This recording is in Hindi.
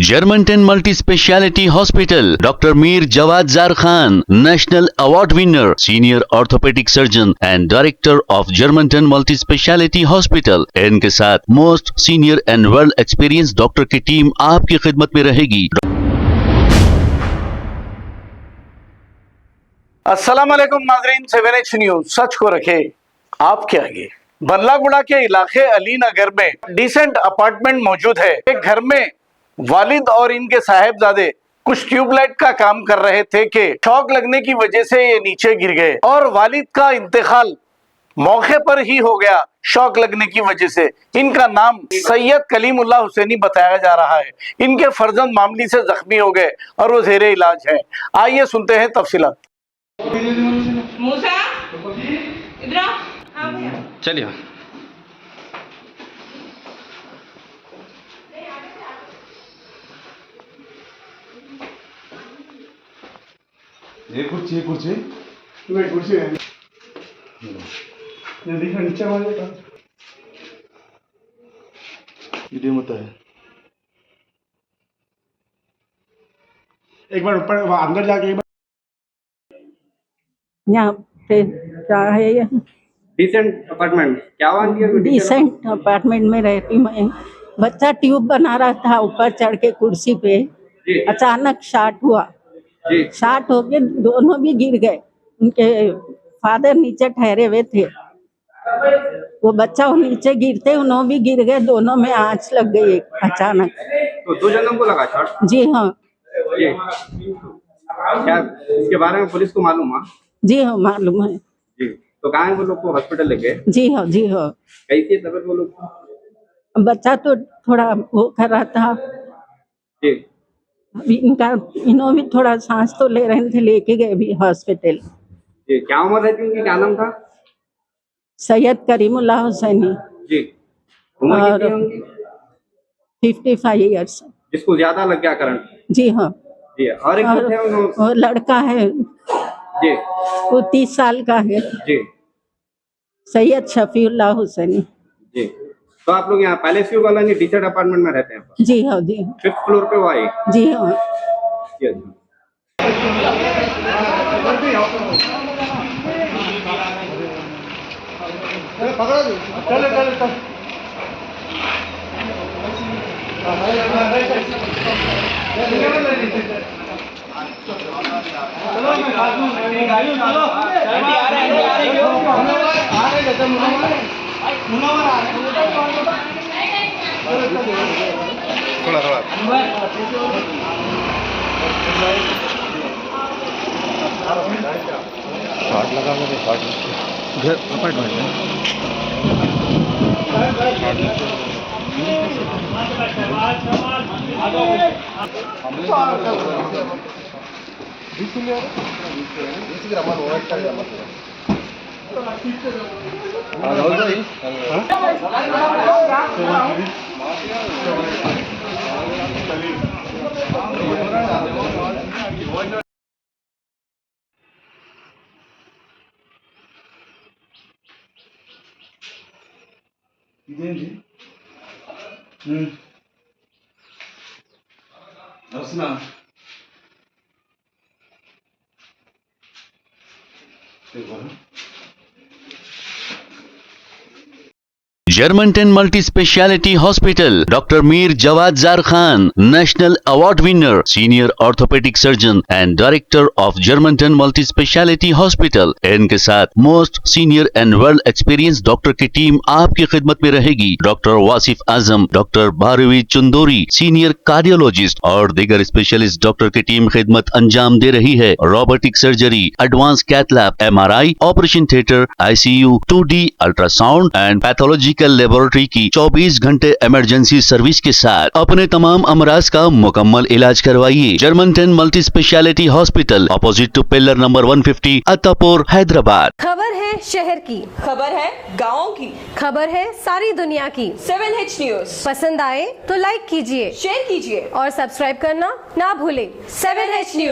Germanton multi speciality hospital, doctor Mir Jawad jar Khan, national award winner, senior orthopaedic surgeon and director of Germanton multi speciality hospital. इनके साथ most senior and well experience doctor की टीम आपकी खिदमत में रहेगी। अस्सलाम वालेकुम नाज़रीन, 7H न्यूज सच को रखे आपके आगे। बल्लागुड़ा के इलाके अली नगर में डिसेंट अपार्टमेंट मौजूद है। एक घर में वालिद और इनके साहेबजादे कुछ ट्यूबलाइट का काम कर रहे थे कि शॉक लगने की वजह से ये नीचे गिर गए और वालिद का इंतकाल मौके पर ही हो गया शॉक लगने की वजह से। इनका नाम सैयद कलीमुल्लाह हुसैनी बताया जा रहा है। इनके फर्जंद मामूली से जख्मी हो गए और वो ज़ेरे इलाज है। आइए सुनते हैं तफसीलात। मूसा इधर आ। हाँ भैया चलिए। ये कुर्सी कुर्सी है ये देखो नीचे वाले का वीडियो मत है। एक बार ऊपर अंदर जाके यहाँ पे क्या है ये डिसेंट अपार्टमेंट क्या हुआ? डिसेंट अपार्टमेंट में रहती मैं। बच्चा ट्यूब बना रहा था ऊपर चढ़ के कुर्सी पे, अचानक शॉट हुआ। शॉट होके दोनों भी गिर गए। उनके फादर नीचे ठहरे हुए थे, वो बच्चा वो नीचे गिरते उन्होंने भी गिर गए। दोनों में आंच लग गई अचानक। तो दो जनों को लगा शॉट? जी हाँ। क्या इसके बारे में पुलिस को मालूम है? जी हाँ मालूम है। जी, तो कहाँ है वो लोग को हॉस्पिटल लेके? जी हाँ जी हाँ। कैसी है तबीयत वो लोग? बच्चा तो थोड़ा वो कर रहा था। जी, अभी इन्हों भी थोड़ा सांस तो ले रहे थे, लेके गए भी हॉस्पिटल। जी, क्या उम्र रहती उनकी? क्या नाम था? सैयद करीमुल्लाह हुसैनी। जी, उम्र कितनी है उनकी? 55 ईयर्स। जिसको ज्यादा लग गया करंट? जी हाँ। जी, और एक जो थे उन्होंने? वो लड़का है जी, वो 30 साल का है, जी, सैयद शफीउल्लाह हुसैनी। जी। तो आप लोग यहाँ palace view colony decent apartment में रहते हैं? जी हाँ जी हाँ। 5th फ्लोर पे वो आई? जी हाँ। जी, थोड़ा थोड़ा शॉट लगा हुआ है। शॉट घर अपार्टमेंट ఇదేంటి వస్తున్నా Germanten multi speciality hospital, doctor Mir Jawad jar Khan, national award winner, senior orthopaedic surgeon and director of Germanton multi speciality hospital. इनके साथ most senior and well experience doctor की टीम आपकी खिदमत में रहेगी। Doctor Wasif Azam, doctor Bharvi Chandori, senior cardiologist और दीगर स्पेशलिस्ट डॉक्टर की टीम खिदमत अंजाम दे रही है। Robotic surgery, advance cath lab, MRI, operation theatre, ICU, 2D ultrasound and pathological laboratory की 24 घंटे इमरजेंसी सर्विस के साथ अपने तमाम अमराज का मुकम्मल इलाज करवाइए। Germanton multi speciality hospital, opposite to pillar number 150, Attapur, Hyderabad. खबर है शहर की, खबर है गाँव की, खबर है सारी दुनिया की। 7H न्यूज पसंद आए तो लाइक कीजिए, शेयर कीजिए और सब्सक्राइब करना ना भूलें। 7H news.